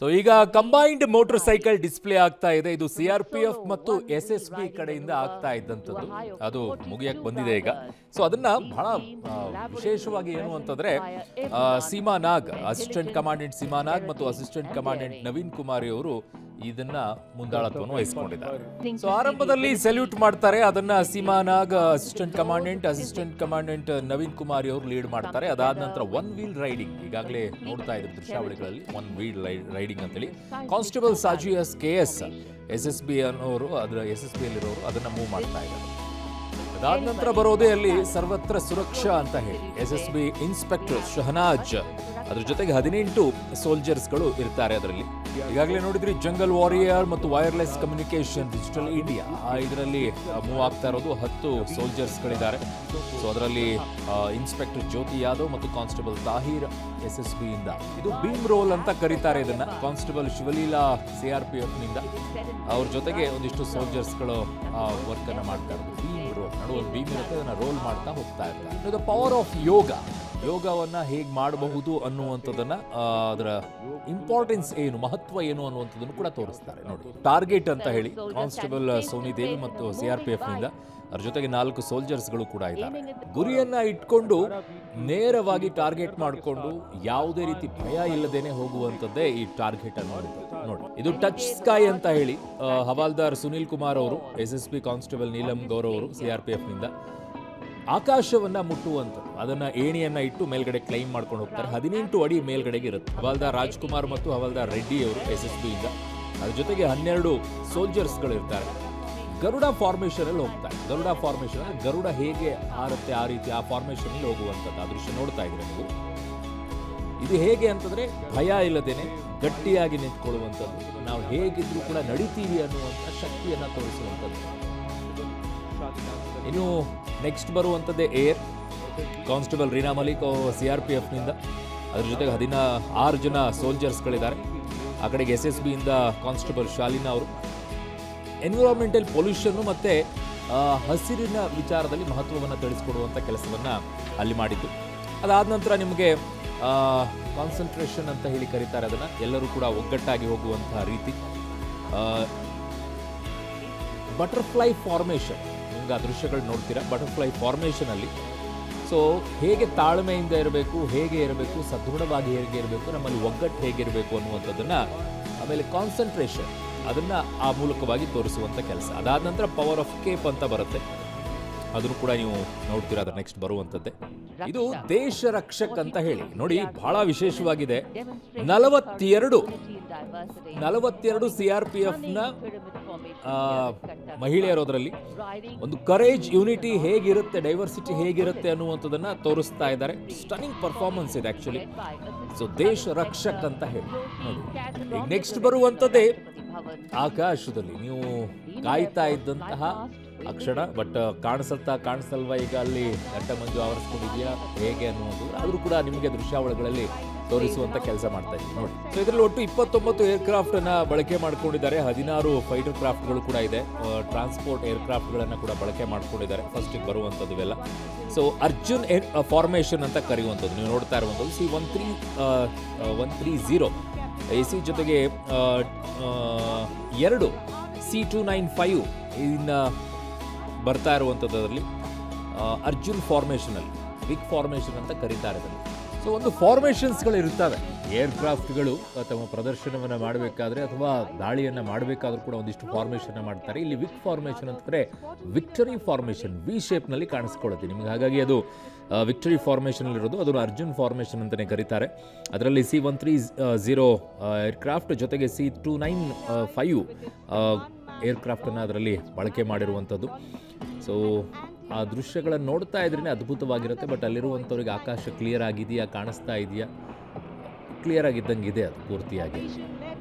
So ಈಗ combined motor cycle display ಆಗ್ತಾ ಇದೆ. ಇದು ಸಿಆರ್ಪಿಎಫ್ ಮತ್ತು ಎಸ್ಎಸ್ಬಿ ಕಡೆಯಿಂದ ಆಗ್ತಾ ಇದ್ದಂಥದ್ದು. ಅದು ಮುಗಿಯಕ್ಕೆ ಬಂದಿದೆ ಈಗ. ಸೊ ಅದನ್ನ ಬಹಳ ವಿಶೇಷವಾಗಿ ಏನು ಅಂತಂದ್ರೆ ಸೀಮಾ ನಾಗ್, ಅಸಿಸ್ಟೆಂಟ್ ಕಮಾಂಡೆಂಟ್ ಸೀಮಾ ನಾಗ್ ಮತ್ತು ಅಸಿಸ್ಟೆಂಟ್ ಕಮಾಂಡೆಂಟ್ ನವೀನ್ ಕುಮಾರಿ ಅವರು ಇದನ್ನ ಮುಂದಾಳತ್ವವನ್ನು ವಹಿಸಿಕೊಂಡಿದ್ದಾರೆ. ಸೊ ಆರಂಭದಲ್ಲಿ ಸೆಲ್ಯೂಟ್ ಮಾಡ್ತಾರೆ. ಅದನ್ನ ಸೀಮಾ ನಾಗ್, ಅಸಿಸ್ಟೆಂಟ್ ಕಮಾಂಡೆಂಟ್ ನವೀನ್ ಕುಮಾರಿ ಅವರು ಲೀಡ್ ಮಾಡ್ತಾರೆ. ಅದಾದ ನಂತರ ಒನ್ ವೀಲ್ ರೈಡಿಂಗ್, ಈಗಾಗಲೇ ನೋಡ್ತಾ ಇದ್ರು ದೃಶ್ಯಾವಳಿಗಳಲ್ಲಿ, ಒನ್ ವೀಲ್ ರೈಡಿಂಗ್ ಅಂತೇಳಿ ಕಾನ್ಸ್ಟೇಬಲ್ ಸಾಜು KS SSB ಅನ್ನೋರು, ಅದರ SSB ಯಲ್ಲಿರೋರು ಅದನ್ನ ಮೂವ್ ಮಾಡ್ತಾ ಇದ್ದಾರೆ. ಅದಾದ ನಂತರ ಬರೋದೇ ಅಲ್ಲಿ ಸರ್ವತ್ರ ಸುರಕ್ಷಾ ಅಂತ ಹೇಳಿ SSB ಇನ್ಸ್ಪೆಕ್ಟರ್ ಶಹನಾಜ್, ಅದ್ರ ಜೊತೆಗೆ 18 ಸೋಲ್ಜರ್ಸ್ಗಳು ಇರ್ತಾರೆ. ಅದರಲ್ಲಿ ಈಗಾಗಲೇ ನೋಡಿದ್ರಿ ಜಂಗಲ್ ವಾರಿಯರ್ ಮತ್ತು ವೈರ್ಲೆಸ್ ಕಮ್ಯುನಿಕೇಶನ್ ಡಿಜಿಟಲ್ ಇಂಡಿಯಾ, ಇದರಲ್ಲಿ ಮೂವ್ ಆಗ್ತಾ ಇರೋದು 10 ಸೋಲ್ಜರ್ಸ್ಗಳಿದ್ದಾರೆ. ಸೊ ಅದರಲ್ಲಿ ಇನ್ಸ್ಪೆಕ್ಟರ್ ಜ್ಯೋತಿ ಯಾದವ್ ಮತ್ತು ಕಾನ್ಸ್ಟೇಬಲ್ ತಾಹಿರ್ SSB ಇಂದ, ಇದು ಬೀಮ್ ರೋಲ್ ಅಂತ ಕರೀತಾರೆ ಇದನ್ನ. ಕಾನ್ಸ್ಟೇಬಲ್ ಶಿವಲೀಲಾ CRPF ನಿಂದ, ಅವ್ರ ಜೊತೆಗೆ ಒಂದಿಷ್ಟು ಸೋಲ್ಜರ್ಸ್ಗಳು ವರ್ಕ್ ಅನ್ನ ಮಾಡ್ತಾ ಇರೋದು. ಬೀಮ್ ರೋಲ್, ನಡುವೆ ಬೀಮ್ ಇರುತ್ತೆ, ಅದನ್ನ ರೋಲ್ ಮಾಡ್ತಾ ಹೋಗ್ತಾ ಇರ್ತಾರೆ. ಇದು ಪವರ್ ಆಫ್ ಯೋಗವನ್ನ ಹೇಗೆ ಮಾಡಬಹುದು ಅನ್ನುವಂಥದ್ದನ್ನ, ಅದರ ಇಂಪಾರ್ಟೆನ್ಸ್ ಏನು, ಮಹತ್ವ ಏನು ಅನ್ನುವಂಥದ್ದನ್ನು ಕೂಡ ತೋರಿಸ್ತಾರೆ. ನೋಡಿ, ಟಾರ್ಗೆಟ್ ಅಂತ ಹೇಳಿ ಕಾನ್ಸ್ಟೇಬಲ್ ಸೋನಿ ದೇವಿ ಮತ್ತು CRPF ನಿಂದ, ಅದ್ರ ಜೊತೆಗೆ 4 ಸೋಲ್ಜರ್ಸ್ಗಳು ಕೂಡ ಇದ್ದಾರೆ. ಗುರಿಯನ್ನ ಇಟ್ಕೊಂಡು ನೇರವಾಗಿ ಟಾರ್ಗೆಟ್ ಮಾಡಿಕೊಂಡು ಯಾವುದೇ ರೀತಿ ಭಯ ಇಲ್ಲದೇನೆ ಹೋಗುವಂಥದ್ದೇ ಈ ಟಾರ್ಗೆಟ್ ಅನ್ನೋದು. ನೋಡಿ, ಇದು ಟಚ್ ಸ್ಕೈ ಅಂತ ಹೇಳಿ ಹವಾಲ್ದಾರ್ ಸುನಿಲ್ ಕುಮಾರ್ ಅವರು, SSB ಕಾನ್ಸ್ಟೇಬಲ್ ನೀಲಂ ಗೌರವ್ ಅವರು CRPF ನಿಂದ ಆಕಾಶವನ್ನ ಮುಟ್ಟುವಂಥದ್ದು, ಅದನ್ನ ಏಣಿಯನ್ನ ಇಟ್ಟು ಮೇಲ್ಗಡೆ ಕ್ಲೈಮ್ ಮಾಡ್ಕೊಂಡು ಹೋಗ್ತಾರೆ. 18 ಅಡಿ ಮೇಲ್ಗಡೆಗೆ ಇರುತ್ತೆ. ಹವಾಲ್ದಾರ್ ರಾಜ್ಕುಮಾರ್ ಮತ್ತು ಹವಾಲ್ದಾರ್ ರೆಡ್ಡಿ ಅವರು SSB ಇಂದ, ಅದ್ರ ಜೊತೆಗೆ 12 ಸೋಲ್ಜರ್ಸ್ಗಳು ಇರ್ತಾರೆ. ಗರುಡ ಫಾರ್ಮೇಶನ್ ಅಲ್ಲಿ ಹೋಗ್ತಾರೆ. ಗರುಡ ಫಾರ್ಮೇಶನ್ ಅಂದ್ರೆ ಗರುಡ ಹೇಗೆ ಹಾರುತ್ತೆ ಆ ರೀತಿ ಆ ಫಾರ್ಮೇಶನ್ ಅಲ್ಲಿ ಹೋಗುವಂಥದ್ದು. ಆ ದೃಶ್ಯ ನೋಡ್ತಾ ಇದ್ರೆ ನೀವು, ಇದು ಹೇಗೆ ಅಂತಂದ್ರೆ ಭಯ ಇಲ್ಲದೇನೆ ಗಟ್ಟಿಯಾಗಿ ನಿಂತ್ಕೊಳ್ಳುವಂಥದ್ದು, ನಾವು ಹೇಗಿದ್ರು ಕೂಡ ನಡಿತೀವಿ ಅನ್ನುವಂಥ ಶಕ್ತಿಯನ್ನ ತೋರಿಸುವಂಥದ್ದು. ಇನ್ನು ನೆಕ್ಸ್ಟ್ ಬರುವಂಥದ್ದೇ air, constable Reena Malik CRPF ನಿಂದ, ಅದ್ರ ಜೊತೆಗೆ 16 ಜನ ಸೋಲ್ಜರ್ಸ್ಗಳಿದ್ದಾರೆ. ಆ ಕಡೆಗೆ SSB ಇಂದ ಕಾನ್ಸ್ಟೇಬಲ್ ಶಾಲಿನಾ ಅವರು. ಎನ್ವಿರಾನ್ಮೆಂಟಲ್ ಪೊಲ್ಯೂಷನ್ ಮತ್ತೆ ಹಸಿರಿನ ವಿಚಾರದಲ್ಲಿ ಮಹತ್ವವನ್ನು ತಿಳಿಸ್ಕೊಡುವಂಥ ಕೆಲಸವನ್ನ ಅಲ್ಲಿ ಮಾಡಿದ್ದು. ಅದಾದ ನಂತರ ನಿಮಗೆ ಕಾನ್ಸಂಟ್ರೇಷನ್ ಅಂತ ಹೇಳಿ ಕರೀತಾರೆ ಅದನ್ನ, ಎಲ್ಲರೂ ಕೂಡ ಒಗ್ಗಟ್ಟಾಗಿ ಹೋಗುವಂತಹ ರೀತಿ. ಬಟರ್ಫ್ಲೈ ಫಾರ್ಮೇಷನ್, ನಿಮ್ಗೆ ಆ ದೃಶ್ಯಗಳು ನೋಡ್ತೀರಾ. ಬಟರ್ಫ್ಲೈ ಫಾರ್ಮೇಷನ್ ಅಲ್ಲಿ ಸೊ ಹೇಗೆ ತಾಳ್ಮೆಯಿಂದ ಇರಬೇಕು, ಹೇಗೆ ಇರಬೇಕು, ಸದೃಢವಾಗಿ ಹೇಗೆ ಇರಬೇಕು, ನಮ್ಮಲ್ಲಿ ಒಗ್ಗಟ್ಟು ಹೇಗಿರಬೇಕು ಅನ್ನುವಂಥದ್ದನ್ನ, ಆಮೇಲೆ ಕಾನ್ಸಂಟ್ರೇಷನ್ ಅದನ್ನ ಆ ಮೂಲಕವಾಗಿ ತೋರಿಸುವಂಥ ಕೆಲಸ. ಅದಾದ ನಂತರ ಪವರ್ ಆಫ್ ಕೇಪ್ ಅಂತ ಬರುತ್ತೆ, ಅದನ್ನು ಕೂಡ ನೀವು ನೋಡ್ತೀರಾ. ಅದರ ನೆಕ್ಸ್ಟ್ ಬರುವಂಥದ್ದೇ ಇದು ದೇಶ ರಕ್ಷಕ್ ಅಂತ ಹೇಳಿ. ನೋಡಿ, ಬಹಳ ವಿಶೇಷವಾಗಿದೆ. 42 CRPF ನ ಮಹಿಳೆಯರೋದ್ರಲ್ಲಿ ಒಂದು ಕರೇಜ್, ಯೂನಿಟಿ ಹೇಗಿರುತ್ತೆ, ಡೈವರ್ಸಿಟಿ ಹೇಗಿರುತ್ತೆ ಅನ್ನುವಂಥದ್ದನ್ನ ತೋರಿಸ್ತಾ ಇದ್ದಾರೆ. ಸ್ಟನ್ನಿಂಗ್ ಪರ್ಫಾರ್ಮೆನ್ಸ್ ಇದೆ ಆಕ್ಚುಲಿ. ಸೊ ದೇಶ ರಕ್ಷಕ್ ಅಂತ ಹೇಳಿ ನೋಡಿ. ಈಗ ನೆಕ್ಸ್ಟ್ ಬರುವಂಥದ್ದೇ ಆಕಾಶದಲ್ಲಿ ನೀವು ಕಾಯ್ತಾ ಇದ್ದಂತಹ ಆ ಕ್ಷಣ. ಬಟ್ ಕಾಣಿಸಲ್ವಾ ಈಗ ಅಲ್ಲಿ ದಟ್ಟ ಮಂಜು ಆವರಿಸ್ಕೊಂಡಿದೆಯಾ ಹೇಗೆ ಅನ್ನುವುದು, ಆದರೂ ಕೂಡ ನಿಮಗೆ ದೃಶ್ಯಾವಳಿಗಳಲ್ಲಿ ತೋರಿಸುವಂತ ಕೆಲಸ ಮಾಡ್ತಾ ಇದ್ದೀವಿ ನೋಡಿ. ಸೊ ಇದರಲ್ಲಿ ಒಟ್ಟು 29 ಏರ್ಕ್ರಾಫ್ಟ್ ಅನ್ನ ಬಳಕೆ ಮಾಡ್ಕೊಂಡಿದ್ದಾರೆ. 16 ಫೈಟರ್ ಕ್ರಾಫ್ಟ್ಗಳು ಕೂಡ ಇದೆ. ಟ್ರಾನ್ಸ್ಪೋರ್ಟ್ ಏರ್ಕ್ರಾಫ್ಟ್ ಗಳನ್ನ ಕೂಡ ಬಳಕೆ ಮಾಡ್ಕೊಂಡಿದ್ದಾರೆ. ಫಸ್ಟ್ ಬರುವಂಥದ್ದು ಇವೆಲ್ಲ. ಸೊ ಅರ್ಜುನ್ ಫಾರ್ಮೇಷನ್ ಅಂತ ಕರೆಯುವಂಥದ್ದು ನೀವು ನೋಡ್ತಾ ಇರುವಂಥದ್ದು C-130 AC ಜೊತೆಗೆ 2 C-295 ಇನ್ನ ಬರ್ತಾ ಇರುವಂಥದ್ರಲ್ಲಿ ಅರ್ಜುನ್ ಫಾರ್ಮೇಷನಲ್ಲಿ ಬಿಗ್ ಫಾರ್ಮೇಷನ್ ಅಂತ ಕರೀತಾರೆ ಅದನ್ನು. ಸೊ ಒಂದು ಫಾರ್ಮೇಷನ್ಸ್ಗಳು ಇರ್ತವೆ. ಏರ್ಕ್ರಾಫ್ಟ್ಗಳು ತಮ್ಮ ಪ್ರದರ್ಶನವನ್ನು ಮಾಡಬೇಕಾದ್ರೆ ಅಥವಾ ದಾಳಿಯನ್ನು ಮಾಡಬೇಕಾದ್ರೂ ಕೂಡ ಒಂದಿಷ್ಟು ಫಾರ್ಮೇಷನ್ ಮಾಡ್ತಾರೆ. ಇಲ್ಲಿ ವಿಕ್ ಫಾರ್ಮೇಷನ್ ಅಂತಂದರೆ ವಿಕ್ಟರಿ ಫಾರ್ಮೇಷನ್ ವಿ ಶೇಪ್ನಲ್ಲಿ ಕಾಣಿಸ್ಕೊಳ್ಳುತ್ತೆ ನಿಮಗೆ. ಹಾಗಾಗಿ ಅದು ವಿಕ್ಟರಿ ಫಾರ್ಮೇಷನಲ್ಲಿರೋದು, ಅದನ್ನು ಅರ್ಜುನ್ ಫಾರ್ಮೇಷನ್ ಅಂತಲೇ ಕರೀತಾರೆ. ಅದರಲ್ಲಿ C-130 ಏರ್ಕ್ರಾಫ್ಟ್ ಜೊತೆಗೆ C-295 ಏರ್ಕ್ರಾಫ್ಟನ್ನು ಅದರಲ್ಲಿ ಬಳಕೆ ಮಾಡಿರುವಂಥದ್ದು. ಸೊ ಆ ದೃಶ್ಯಗಳನ್ನು ನೋಡ್ತಾ ಇದ್ರೇ ಅದ್ಭುತವಾಗಿರುತ್ತೆ. ಬಟ್ ಅಲ್ಲಿರುವಂಥವ್ರಿಗೆ ಆಕಾಶ ಕ್ಲಿಯರ್ ಆಗಿದೆಯಾ, ಕಾಣಿಸ್ತಾ ಇದೆಯಾ, ಕ್ಲಿಯರ್ ಆಗಿದ್ದಂಗೆ ಇದೆ ಅದು ಪೂರ್ತಿಯಾಗಿ.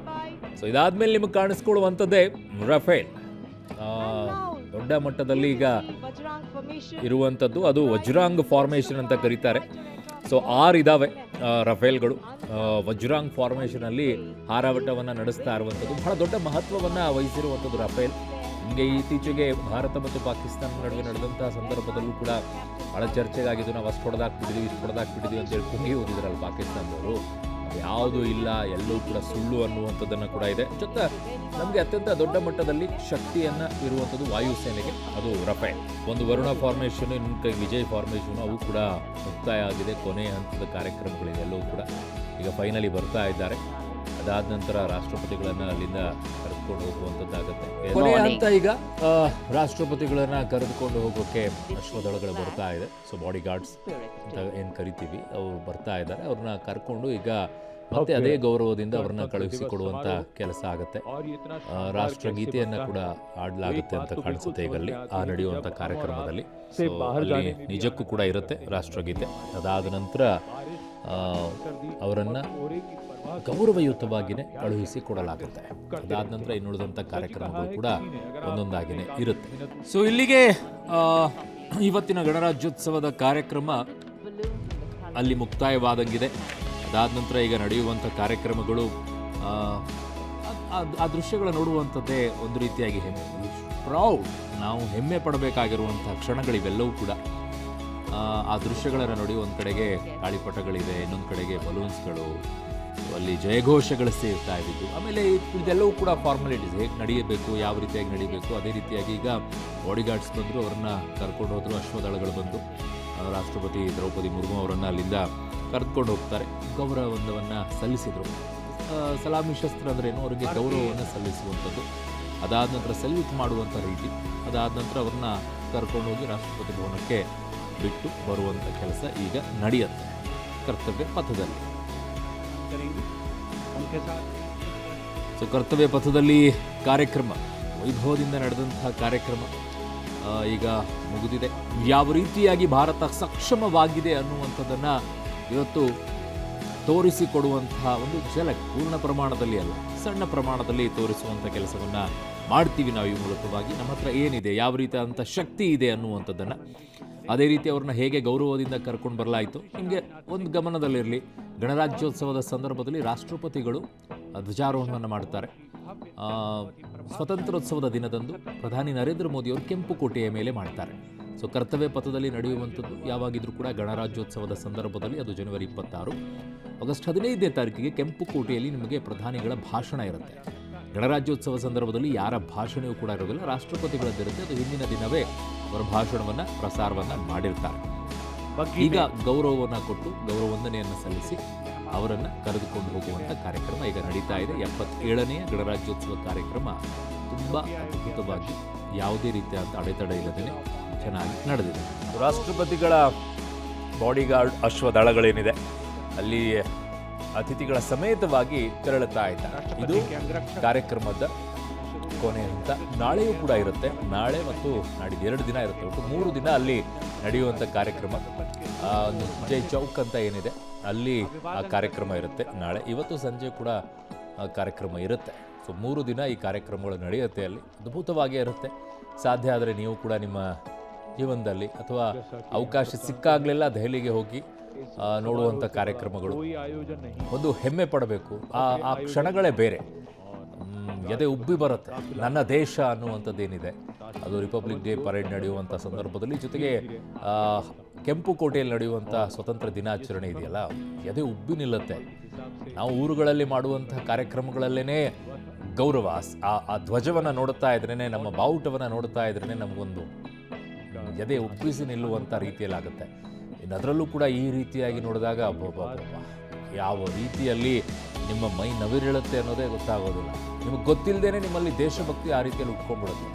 ಸೊ ಇದಾದ್ಮೇಲೆ ನಿಮಗೆ ಕಾಣಿಸ್ಕೊಳ್ಳುವಂಥದ್ದೇ ರಫೇಲ್, ದೊಡ್ಡ ಮಟ್ಟದಲ್ಲಿ ಈಗ ಇರುವಂಥದ್ದು. ಅದು ವಜ್ರಾಂಗ್ ಫಾರ್ಮೇಷನ್ ಅಂತ ಕರೀತಾರೆ. ಸೊ 6 ಇದ್ದಾವೆ ರಫೇಲ್ಗಳು ವಜ್ರಾಂಗ್ ಫಾರ್ಮೇಷನಲ್ಲಿ ಹಾರಾಟವನ್ನು ನಡೆಸ್ತಾ ಇರುವಂಥದ್ದು. ಬಹಳ ದೊಡ್ಡ ಮಹತ್ವವನ್ನು ವಹಿಸಿರುವಂಥದ್ದು ರಫೇಲ್. ನಿಮಗೆ ಇತ್ತೀಚೆಗೆ ಭಾರತ ಮತ್ತು ಪಾಕಿಸ್ತಾನ ನಡುವೆ ನಡೆದಂತಹ ಸಂದರ್ಭದಲ್ಲೂ ಕೂಡ ಬಹಳ ಚರ್ಚೆಗಾಗಿದ್ದು. ನಾವು ಅಷ್ಟು ಹೊಡೆದಾಕ್ಬಿಟ್ಟಿದ್ದೀವಿ, ಇಷ್ಟು ಹೊಡೆದಾಕ್ಬಿಟ್ಟಿದ್ದೀವಿ ಅಂತೇಳಿ ಕುಂಗಿ ಹೋಗಿದ್ರಲ್ಲ ಪಾಕಿಸ್ತಾನದವರು. ಯಾವುದೂ ಇಲ್ಲ, ಎಲ್ಲವೂ ಕೂಡ ಸುಳ್ಳು ಅನ್ನುವಂಥದ್ದನ್ನು ಕೂಡ ಇದೆ. ಜೊತೆ ನಮಗೆ ಅತ್ಯಂತ ದೊಡ್ಡ ಮಟ್ಟದಲ್ಲಿ ಶಕ್ತಿಯನ್ನು ಇರುವಂಥದ್ದು ವಾಯುಸೇನೆಗೆ, ಅದು ರಫೇಲ್. ಒಂದು ವರುಣ ಫಾರ್ಮೇಷನ್, ಇನ್ನೊಂದು ಕೈ ವಿಜಯ್ ಫಾರ್ಮೇಷನ್, ಅವು ಕೂಡ ಮುಕ್ತಾಯ ಆಗಿದೆ. ಕೊನೆಯ ಹಂತದ ಕಾರ್ಯಕ್ರಮಗಳಿದೆ, ಎಲ್ಲವೂ ಕೂಡ ಈಗ ಫೈನಲಿ ಬರ್ತಾ ಇದ್ದಾರೆ. ಅದಾದ ನಂತರ ರಾಷ್ಟ್ರಪತಿಗಳನ್ನು ಅಲ್ಲಿಂದ ಕರೆದುಕೊಂಡು ಹೋಗುವಂಥದ್ದಾಗುತ್ತೆ. ಕೊನೆಯ ಹಂತ ಈಗ ರಾಷ್ಟ್ರಪತಿಗಳನ್ನು ಕರೆದುಕೊಂಡು ಹೋಗೋಕ್ಕೆ ಅಶ್ವದಳಗಳು ಬರ್ತಾ ಇದೆ. ಸೊ ಬಾಡಿ ಗಾರ್ಡ್ಸ್ ಅಂತ ಏನು ಕರಿತೀವಿ, ಅವರು ಬರ್ತಾ ಇದ್ದಾರೆ. ಅವ್ರನ್ನ ಕರ್ಕೊಂಡು ಈಗ ಮತ್ತೆ ಅದೇ ಗೌರವದಿಂದ ಅವ್ರನ್ನ ಕಳುಹಿಸಿಕೊಡುವಂಥ ಕೆಲಸ ಆಗುತ್ತೆ. ರಾಷ್ಟ್ರಗೀತೆಯನ್ನು ಕೂಡ ಆಡಲಾಗುತ್ತೆ ಅಂತ ಕಾಣಿಸುತ್ತೆ ಈಗ ಅಲ್ಲಿ ಆ ನಡೆಯುವಂಥ ಕಾರ್ಯಕ್ರಮದಲ್ಲಿ. ಸೊ ಅಲ್ಲಿ ನಿಜಕ್ಕೂ ಕೂಡ ಇರುತ್ತೆ ರಾಷ್ಟ್ರಗೀತೆ. ಅದಾದ ನಂತರ ಅವರನ್ನು ಗೌರವಯುತವಾಗಿಯೇ ಕಳುಹಿಸಿ ಕೊಡಲಾಗುತ್ತೆ. ಅದಾದ ನಂತರ ಇನ್ನುಳಿದಂಥ ಕಾರ್ಯಕ್ರಮಗಳು ಕೂಡ ಒಂದೊಂದಾಗಿಯೇ ಇರುತ್ತೆ. ಸೊ ಇಲ್ಲಿಗೆ ಇವತ್ತಿನ ಗಣರಾಜ್ಯೋತ್ಸವದ ಕಾರ್ಯಕ್ರಮ ಅಲ್ಲಿ ಮುಕ್ತಾಯವಾದಂಗಿದೆ. ಅದಾದ ನಂತರ ಈಗ ನಡೆಯುವಂಥ ಕಾರ್ಯಕ್ರಮಗಳು ಆ ದೃಶ್ಯಗಳ ನೋಡುವಂಥದ್ದೇ ಒಂದು ರೀತಿಯಾಗಿ ಪ್ರೌಡ್, ನಾವು ಹೆಮ್ಮೆ ಪಡಬೇಕಾಗಿರುವಂಥ ಕ್ಷಣಗಳಿವೆಲ್ಲವೂ ಕೂಡ. ಆ ದೃಶ್ಯಗಳನ್ನು ನೋಡಿ ಒಂದು ಕಡೆಗೆ ಗಾಳಿಪಟಗಳಿದೆ, ಇನ್ನೊಂದು ಕಡೆಗೆ ಬಲೂನ್ಸ್ಗಳು, ಅಲ್ಲಿ ಜಯಘೋಷಗಳು ಸೇರ್ತಾ ಇದ್ದಿದ್ದು. ಆಮೇಲೆ ಇದೆಲ್ಲವೂ ಕೂಡ ಫಾರ್ಮಾಲಿಟೀಸ್, ಹೇಗೆ ನಡೆಯಬೇಕು, ಯಾವ ರೀತಿಯಾಗಿ ನಡೀಬೇಕು, ಅದೇ ರೀತಿಯಾಗಿ ಈಗ ಬಾಡಿಗಾರ್ಡ್ಸ್ ಬಂದರು, ಅವರನ್ನು ಕರ್ಕೊಂಡು ಹೋದರು. ಅಶ್ವದಳಗಳು ಬಂದು ರಾಷ್ಟ್ರಪತಿ ದ್ರೌಪದಿ ಮುರ್ಮು ಅವರನ್ನು ಅಲ್ಲಿಂದ ಕರೆದುಕೊಂಡು ಹೋಗ್ತಾರೆ. ಗೌರವವನ್ನು ಸಲ್ಲಿಸಿದರು. ಸಲಾಮಿ ಶಸ್ತ್ರ ಅಂದ್ರೇನು, ಅವರಿಗೆ ಗೌರವವನ್ನು ಸಲ್ಲಿಸುವಂಥದ್ದು. ಅದಾದ ನಂತರ ಸಲ್ಯೂಟ್ ಮಾಡುವಂಥ ರೀತಿ. ಅದಾದ ನಂತರ ಅವ್ರನ್ನ ಕರ್ಕೊಂಡು ಹೋಗಿ ರಾಷ್ಟ್ರಪತಿ ಭವನಕ್ಕೆ ಬಿಟ್ಟು ಬರುವಂಥ ಕೆಲಸ ಈಗ ನಡೆಯುತ್ತೆ ಕರ್ತವ್ಯ ಪಥದಲ್ಲಿ. ಸೊ ಕರ್ತವ್ಯ ಪಥದಲ್ಲಿ ಕಾರ್ಯಕ್ರಮ, ವೈಭವದಿಂದ ನಡೆದಂತಹ ಕಾರ್ಯಕ್ರಮ ಈಗ ಮುಗಿದಿದೆ. ಯಾವ ರೀತಿಯಾಗಿ ಭಾರತ ಸಕ್ಷಮವಾಗಿದೆ ಅನ್ನುವಂಥದ್ದನ್ನು ಇವತ್ತು ತೋರಿಸಿಕೊಡುವಂತಹ ಒಂದು ಝಲಕ್, ಪೂರ್ಣ ಪ್ರಮಾಣದಲ್ಲಿ ಅಲ್ಲ, ಸಣ್ಣ ಪ್ರಮಾಣದಲ್ಲಿ ತೋರಿಸುವಂಥ ಕೆಲಸವನ್ನು ಮಾಡ್ತೀವಿ ನಾವು ಈ ಮೂಲಕವಾಗಿ. ನಮ್ಮ ಹತ್ರ ಏನಿದೆ, ಯಾವ ರೀತಿಯಾದಂಥ ಶಕ್ತಿ ಇದೆ ಅನ್ನುವಂಥದ್ದನ್ನು. ಅದೇ ರೀತಿ ಅವ್ರನ್ನ ಹೇಗೆ ಗೌರವದಿಂದ ಕರ್ಕೊಂಡು ಬರಲಾಯಿತು. ನಿಮಗೆ ಒಂದು ಗಮನದಲ್ಲಿರಲಿ, ಗಣರಾಜ್ಯೋತ್ಸವದ ಸಂದರ್ಭದಲ್ಲಿ ರಾಷ್ಟ್ರಪತಿಗಳು ಧ್ವಜಾರೋಹಣವನ್ನು ಮಾಡ್ತಾರೆ. ಸ್ವಾತಂತ್ರ್ಯೋತ್ಸವದ ದಿನದಂದು ಪ್ರಧಾನಿ ನರೇಂದ್ರ ಮೋದಿಯವರು ಕೆಂಪು ಕೋಟೆಯ ಮೇಲೆ ಮಾಡ್ತಾರೆ. ಸೊ ಕರ್ತವ್ಯ ಪಥದಲ್ಲಿ ನಡೆಯುವಂಥದ್ದು ಯಾವಾಗಿದ್ರೂ ಕೂಡ ಗಣರಾಜ್ಯೋತ್ಸವದ ಸಂದರ್ಭದಲ್ಲಿ, ಅದು ಜನವರಿ 26. ಆಗಸ್ಟ್ 15ನೇ ತಾರೀಕಿಗೆ ಕೆಂಪು ಕೋಟೆಯಲ್ಲಿ ನಿಮಗೆ ಪ್ರಧಾನಿಗಳ ಭಾಷಣ ಇರುತ್ತೆ. ಗಣರಾಜ್ಯೋತ್ಸವ ಸಂದರ್ಭದಲ್ಲಿ ಯಾರ ಭಾಷಣವೂ ಕೂಡ ಇರೋದಿಲ್ಲ, ರಾಷ್ಟ್ರಪತಿಗಳದ್ದಿರುತ್ತೆ. ಅದು ಹಿಂದಿನ ದಿನವೇ ಅವರ ಭಾಷಣವನ್ನು ಪ್ರಸಾರವನ್ನು ಮಾಡಿರ್ತಾರೆ. ಈಗ ಗೌರವವನ್ನು ಕೊಟ್ಟು ಗೌರವವಂದನೆಯನ್ನು ಸಲ್ಲಿಸಿ ಅವರನ್ನು ಕರೆದುಕೊಂಡು ಹೋಗುವಂಥ ಕಾರ್ಯಕ್ರಮ ಈಗ ನಡೀತಾ ಇದೆ. 77ನೇ ಗಣರಾಜ್ಯೋತ್ಸವ ಕಾರ್ಯಕ್ರಮ ತುಂಬ ಅದ್ಭುತವಾಗಿ, ಯಾವುದೇ ರೀತಿಯಾದ ಅಡೆತಡೆ ಇಲ್ಲದೇ ಚೆನ್ನಾಗಿ ನಡೆದಿದೆ. ರಾಷ್ಟ್ರಪತಿಗಳ ಬಾಡಿಗಾರ್ಡ್ ಅಶ್ವದಳಗಳೇನಿದೆ ಅಲ್ಲಿ ಅತಿಥಿಗಳ ಸಮೇತವಾಗಿ ತೆರಳುತ್ತಾ ಇದ್ದಾರೆ. ಇದು ಕಾರ್ಯಕ್ರಮದ ಕೊನೆ ಹಂತ. ನಾಳೆಯೂ ಕೂಡ ಇರುತ್ತೆ, ನಾಳೆ ಮತ್ತು ನಾಡಿದ್ದು 2 ದಿನ ಇರುತ್ತೆ. ಒಟ್ಟು 3 ದಿನ ಅಲ್ಲಿ ನಡೆಯುವಂಥ ಕಾರ್ಯಕ್ರಮ. ವಿಜಯ್ ಚೌಕ್ ಅಂತ ಏನಿದೆ ಅಲ್ಲಿ ಆ ಕಾರ್ಯಕ್ರಮ ಇರುತ್ತೆ ನಾಳೆ. ಇವತ್ತು ಸಂಜೆ ಕೂಡ ಕಾರ್ಯಕ್ರಮ ಇರುತ್ತೆ. ಸೊ 3 ದಿನ ಈ ಕಾರ್ಯಕ್ರಮಗಳು ನಡೆಯುತ್ತೆ ಅಲ್ಲಿ, ಅದ್ಭುತವಾಗೇ ಇರುತ್ತೆ. ಸಾಧ್ಯ ಆದರೆ ನೀವು ಕೂಡ ನಿಮ್ಮ ಜೀವನದಲ್ಲಿ ಅಥವಾ ಅವಕಾಶ ಸಿಕ್ಕಾಗಲೆಲ್ಲ ದೆಹಲಿಗೆ ಹೋಗಿ ನೋಡುವಂಥ ಕಾರ್ಯಕ್ರಮಗಳು ಒಂದು ಹೆಮ್ಮೆ ಪಡಬೇಕು. ಆ ಕ್ಷಣಗಳೇ ಬೇರೆ, ಎದೆ ಉಬ್ಬಿ ಬರುತ್ತೆ. ನನ್ನ ದೇಶ ಅನ್ನುವಂಥದ್ದೇನಿದೆ ಅದು ರಿಪಬ್ಲಿಕ್ ಡೇ ಪರೇಡ್ ನಡೆಯುವಂಥ ಸಂದರ್ಭದಲ್ಲಿ, ಜೊತೆಗೆ ಕೆಂಪು ಕೋಟೆಯಲ್ಲಿ ನಡೆಯುವಂಥ ಸ್ವತಂತ್ರ ದಿನಾಚರಣೆ ಇದೆಯಲ್ಲ, ಎದೆ ಉಬ್ಬಿ ನಿಲ್ಲುತ್ತೆ. ನಾವು ಊರುಗಳಲ್ಲಿ ಮಾಡುವಂಥ ಕಾರ್ಯಕ್ರಮಗಳಲ್ಲೇ ಗೌರವ, ಆ ಧ್ವಜವನ್ನು ನೋಡುತ್ತಾ ಇದ್ರೇ, ನಮ್ಮ ಬಾವುಟವನ್ನು ನೋಡುತ್ತಾ ಇದ್ರೇ ನಮಗೊಂದು ಎದೆ ಉಬ್ಬಿಸಿ ನಿಲ್ಲುವಂಥ ರೀತಿಯಲ್ಲಾಗುತ್ತೆ. ಇನ್ನು ಅದರಲ್ಲೂ ಕೂಡ ಈ ರೀತಿಯಾಗಿ ನೋಡಿದಾಗ ಯಾವ ರೀತಿಯಲ್ಲಿ ನಿಮ್ಮ ಮೈ ನವಿರೇಳುತ್ತೆ ಅನ್ನೋದೇ ಗೊತ್ತಾಗೋದಿಲ್ಲ. ನಿಮಗೆ ಗೊತ್ತಿಲ್ಲದೇ ನಿಮ್ಮಲ್ಲಿ ದೇಶಭಕ್ತಿ ಆ ರೀತಿಯಲ್ಲಿ ಉಟ್ಕೊಂಡ್ಬಿಡುತ್ತೆ.